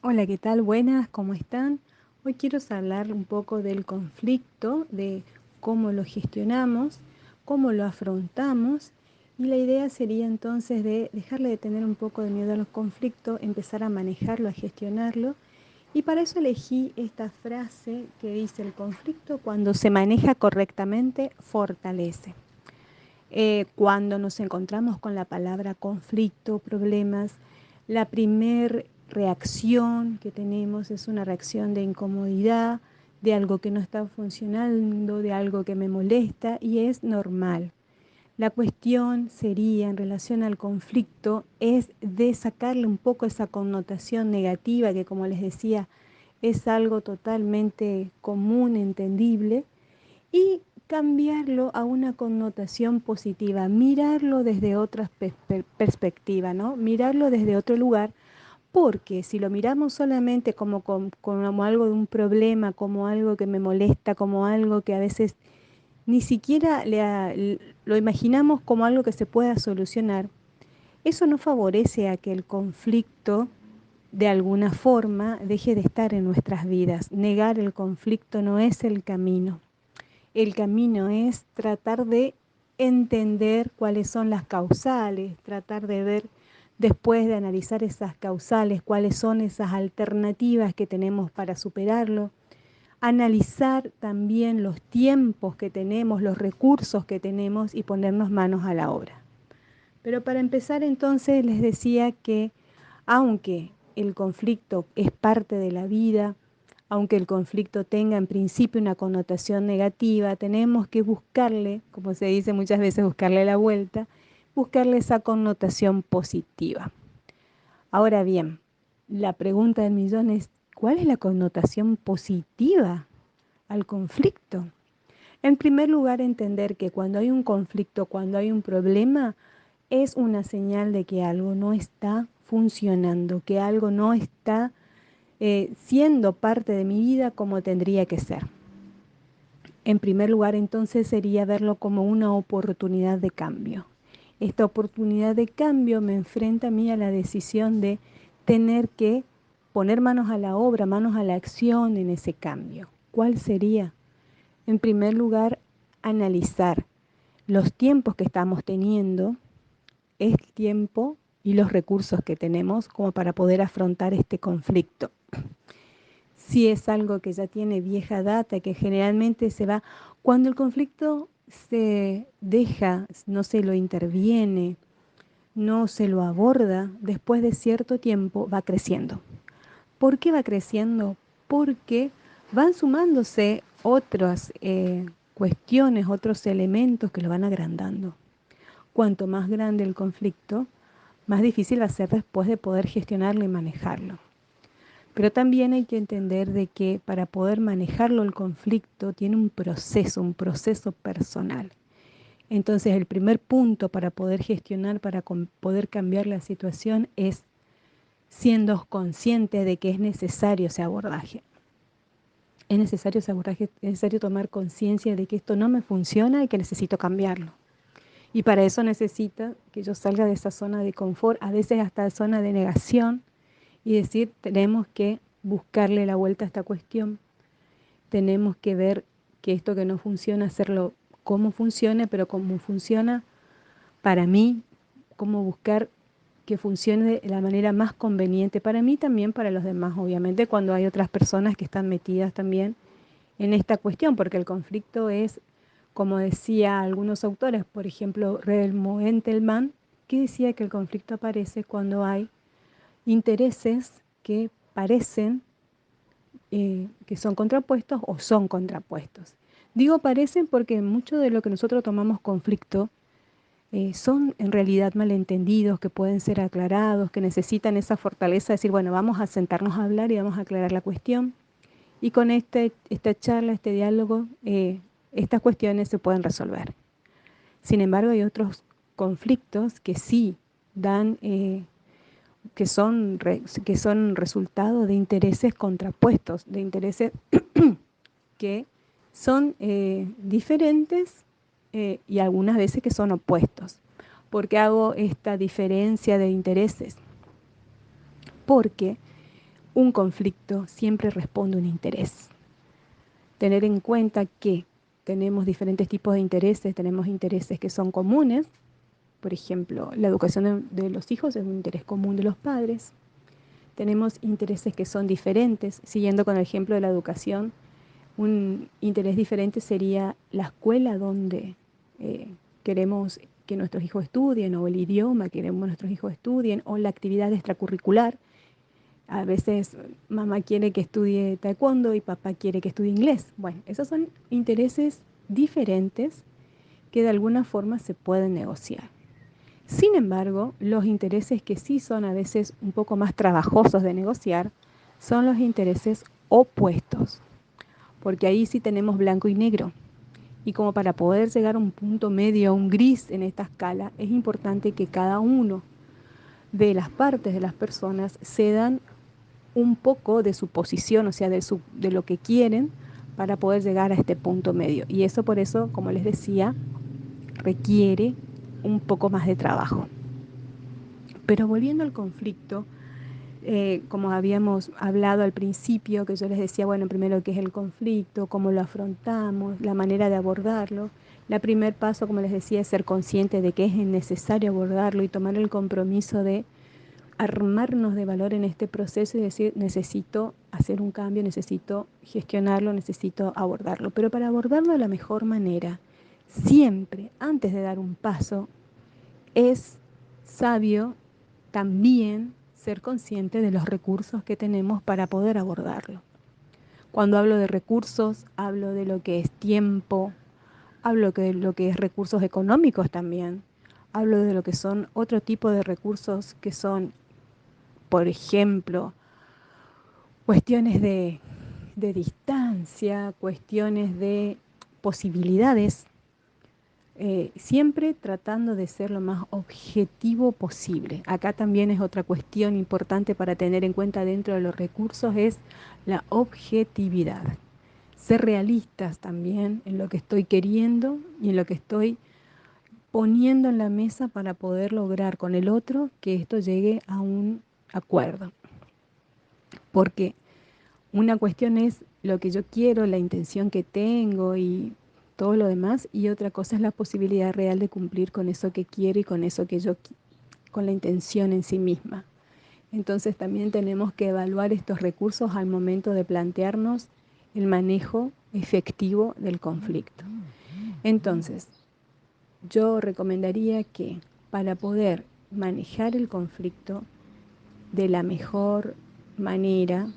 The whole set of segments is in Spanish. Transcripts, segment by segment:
Hola, ¿qué tal? Buenas, ¿cómo están? Hoy quiero hablar un poco del conflicto, de cómo lo gestionamos, cómo lo afrontamos, y la idea sería entonces de dejarle de tener un poco de miedo a los conflictos, empezar a manejarlo, a gestionarlo, y para eso elegí esta frase que dice: el conflicto, cuando se maneja correctamente, fortalece. Cuando nos encontramos con la palabra conflicto, problemas, la primer reacción que tenemos es una reacción de incomodidad, de algo que no está funcionando, de algo que me molesta, y es normal. La cuestión sería, en relación al conflicto, es de sacarle un poco esa connotación negativa que, como les decía, es algo totalmente común, entendible, y cambiarlo a una connotación positiva, mirarlo desde otra perspectiva, ¿no? Mirarlo desde otro lugar, porque si lo miramos solamente como algo de un problema, como algo que me molesta, como algo que a veces ni siquiera lo imaginamos como algo que se pueda solucionar, eso no favorece a que el conflicto de alguna forma deje de estar en nuestras vidas. Negar el conflicto no es el camino. El camino es tratar de entender cuáles son las causales, tratar de ver, después de analizar esas causales, cuáles son esas alternativas que tenemos para superarlo, analizar también los tiempos que tenemos, los recursos que tenemos, y ponernos manos a la obra. Pero para empezar, entonces, les decía que aunque el conflicto es parte de la vida, aunque el conflicto tenga en principio una connotación negativa, tenemos que buscarle, como se dice muchas veces, buscarle la vuelta, buscarle esa connotación positiva. Ahora bien, la pregunta del millón es: ¿cuál es la connotación positiva al conflicto? En primer lugar, entender que cuando hay un conflicto, cuando hay un problema, es una señal de que algo no está funcionando, que algo no está siendo parte de mi vida como tendría que ser. En primer lugar, entonces, sería verlo como una oportunidad de cambio. Esta oportunidad de cambio me enfrenta a mí a la decisión de tener que poner manos a la obra, manos a la acción en ese cambio. ¿Cuál sería? En primer lugar, analizar los tiempos que estamos teniendo, el tiempo y los recursos que tenemos como para poder afrontar este conflicto. Si es algo que ya tiene vieja data, que generalmente se va, cuando el conflicto se deja, no se lo interviene, no se lo aborda, después de cierto tiempo va creciendo. ¿Por qué va creciendo? Porque van sumándose otras cuestiones, otros elementos que lo van agrandando. Cuanto más grande el conflicto, más difícil va a ser después de poder gestionarlo y manejarlo. Pero también hay que entender de que para poder manejarlo el conflicto tiene un proceso personal. Entonces el primer punto para poder gestionar, para poder cambiar la situación, es siendo consciente de que es necesario ese abordaje. Es necesario ese abordaje, es necesario tomar conciencia de que esto no me funciona y que necesito cambiarlo. Y para eso necesita que yo salga de esa zona de confort, a veces hasta de zona de negación, y decir: tenemos que buscarle la vuelta a esta cuestión, tenemos que ver que esto que no funciona, hacerlo como funcione, pero como funciona para mí, cómo buscar que funcione de la manera más conveniente para mí, también para los demás, obviamente, cuando hay otras personas que están metidas también en esta cuestión, porque el conflicto es, como decía algunos autores, por ejemplo, Relmo Entelman, que decía que el conflicto aparece cuando hay intereses que parecen que son contrapuestos o son contrapuestos. Digo parecen porque mucho de lo que nosotros tomamos conflicto son en realidad malentendidos, que pueden ser aclarados, que necesitan esa fortaleza de decir: bueno, vamos a sentarnos a hablar y vamos a aclarar la cuestión. Y con esta charla, este diálogo, estas cuestiones se pueden resolver. Sin embargo, hay otros conflictos que sí dan, que son resultado de intereses contrapuestos, de intereses que son diferentes, y algunas veces que son opuestos. ¿Por qué hago esta diferencia de intereses? Porque un conflicto siempre responde a un interés. Tener en cuenta que tenemos diferentes tipos de intereses, tenemos intereses que son comunes, por ejemplo, la educación de los hijos es un interés común de los padres. Tenemos intereses que son diferentes, siguiendo con el ejemplo de la educación, un interés diferente sería la escuela donde queremos que nuestros hijos estudien, o el idioma que queremos que nuestros hijos estudien, o la actividad extracurricular. A veces mamá quiere que estudie taekwondo y papá quiere que estudie inglés. Bueno, esos son intereses diferentes que de alguna forma se pueden negociar. Sin embargo, los intereses que sí son a veces un poco más trabajosos de negociar son los intereses opuestos, porque ahí sí tenemos blanco y negro. Y como para poder llegar a un punto medio, a un gris en esta escala, es importante que cada uno de las partes de las personas cedan un poco de su posición, o sea, de lo que quieren para poder llegar a este punto medio. Y eso por eso, como les decía, requiere un poco más de trabajo. Pero volviendo al conflicto, como habíamos hablado al principio, que yo les decía, bueno, primero qué es el conflicto, cómo lo afrontamos, la manera de abordarlo. El primer paso, como les decía, es ser consciente de que es necesario abordarlo y tomar el compromiso de armarnos de valor en este proceso y decir, necesito hacer un cambio, necesito gestionarlo, necesito abordarlo. Pero para abordarlo de la mejor manera, siempre, antes de dar un paso, es sabio también ser consciente de los recursos que tenemos para poder abordarlo. Cuando hablo de recursos, hablo de lo que es tiempo, hablo de lo que es recursos económicos también, hablo de lo que son otro tipo de recursos que son, por ejemplo, cuestiones de distancia, cuestiones de posibilidades, siempre tratando de ser lo más objetivo posible. Acá también es otra cuestión importante para tener en cuenta dentro de los recursos, es la objetividad. Ser realistas también en lo que estoy queriendo y en lo que estoy poniendo en la mesa para poder lograr con el otro que esto llegue a un acuerdo. Porque una cuestión es lo que yo quiero, la intención que tengo y todo lo demás, y otra cosa es la posibilidad real de cumplir con eso que quiero y con eso que con la intención en sí misma. Entonces también tenemos que evaluar estos recursos al momento de plantearnos el manejo efectivo del conflicto. Entonces, yo recomendaría que para poder manejar el conflicto de la mejor manera,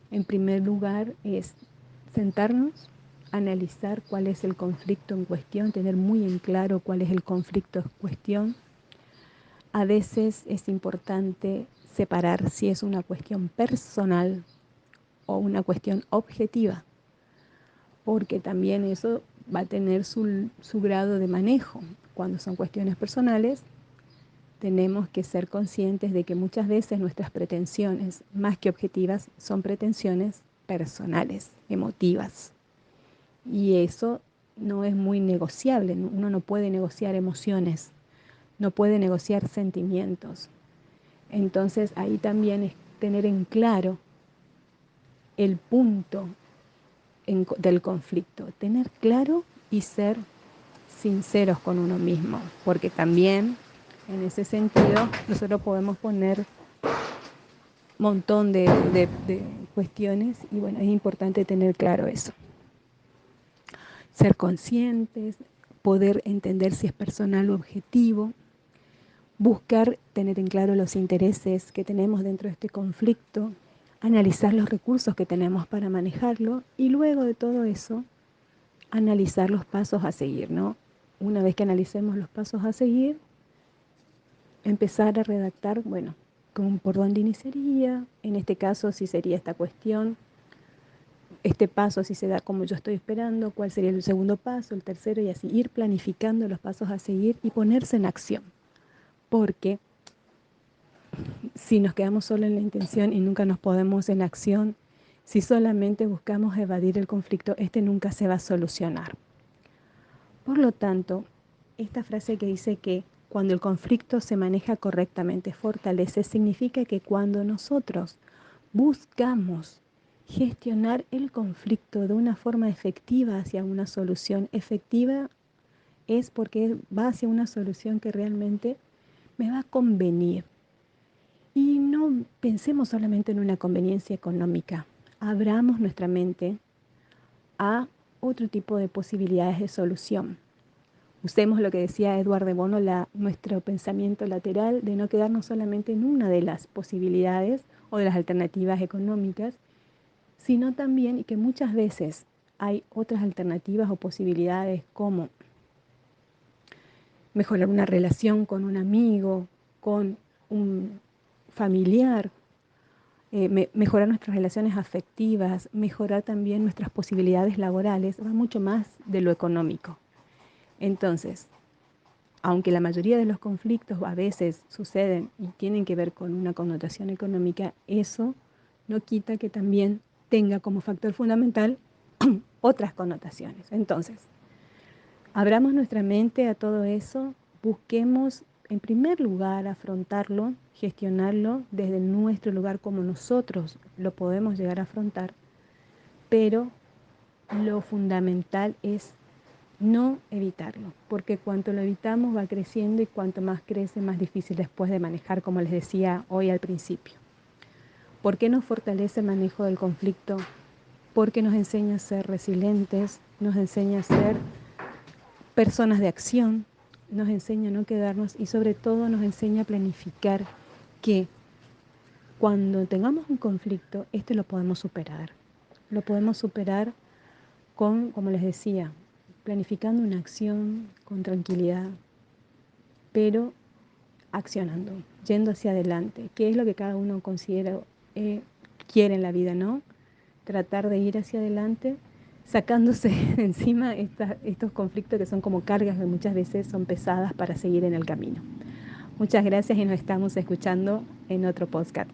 en primer lugar, es sentarnos, analizar cuál es el conflicto en cuestión, tener muy en claro cuál es el conflicto en cuestión. A veces es importante separar si es una cuestión personal o una cuestión objetiva, porque también eso va a tener su grado de manejo. Cuando son cuestiones personales, tenemos que ser conscientes de que muchas veces nuestras pretensiones, más que objetivas, son pretensiones personales, emotivas. Y eso no es muy negociable. Uno no puede negociar emociones, no puede negociar sentimientos. Entonces ahí también es tener en claro el punto del conflicto, tener claro y ser sinceros con uno mismo, porque también en ese sentido nosotros podemos poner un montón de cuestiones y bueno, es importante tener claro eso. Ser conscientes, poder entender si es personal o objetivo, buscar tener en claro los intereses que tenemos dentro de este conflicto, analizar los recursos que tenemos para manejarlo y luego de todo eso, analizar los pasos a seguir, ¿no? Una vez que analicemos los pasos a seguir, empezar a redactar, bueno, por dónde iniciaría, en este caso si sería esta cuestión, este paso si se da como yo estoy esperando, cuál sería el segundo paso, el tercero y así, ir planificando los pasos a seguir y ponerse en acción. Porque si nos quedamos solo en la intención y nunca nos podemos en acción, si solamente buscamos evadir el conflicto, este nunca se va a solucionar. Por lo tanto, esta frase que dice que cuando el conflicto se maneja correctamente, fortalece, significa que cuando nosotros buscamos gestionar el conflicto de una forma efectiva hacia una solución efectiva, es porque va hacia una solución que realmente me va a convenir. Y no pensemos solamente en una conveniencia económica, abramos nuestra mente a otro tipo de posibilidades de solución. Usemos lo que decía Edward de Bono, nuestro pensamiento lateral, de no quedarnos solamente en una de las posibilidades o de las alternativas económicas, sino también y que muchas veces hay otras alternativas o posibilidades como mejorar una relación con un amigo, con un familiar, mejorar nuestras relaciones afectivas, mejorar también nuestras posibilidades laborales, va mucho más de lo económico. Entonces, aunque la mayoría de los conflictos a veces suceden y tienen que ver con una connotación económica, eso no quita que también tenga como factor fundamental otras connotaciones. Entonces, abramos nuestra mente a todo eso, busquemos en primer lugar afrontarlo, gestionarlo desde nuestro lugar como nosotros lo podemos llegar a afrontar, pero lo fundamental es no evitarlo, porque cuanto lo evitamos va creciendo y cuanto más crece, más difícil después de manejar, como les decía hoy al principio. ¿Por qué nos fortalece el manejo del conflicto? Porque nos enseña a ser resilientes, nos enseña a ser personas de acción, nos enseña a no quedarnos y sobre todo nos enseña a planificar que cuando tengamos un conflicto, este lo podemos superar. Lo podemos superar con, como les decía, planificando una acción con tranquilidad, pero accionando, yendo hacia adelante, que es lo que cada uno considera quiere en la vida, ¿no? Tratar de ir hacia adelante, sacándose de encima estos conflictos que son como cargas que muchas veces son pesadas para seguir en el camino. Muchas gracias y nos estamos escuchando en otro podcast.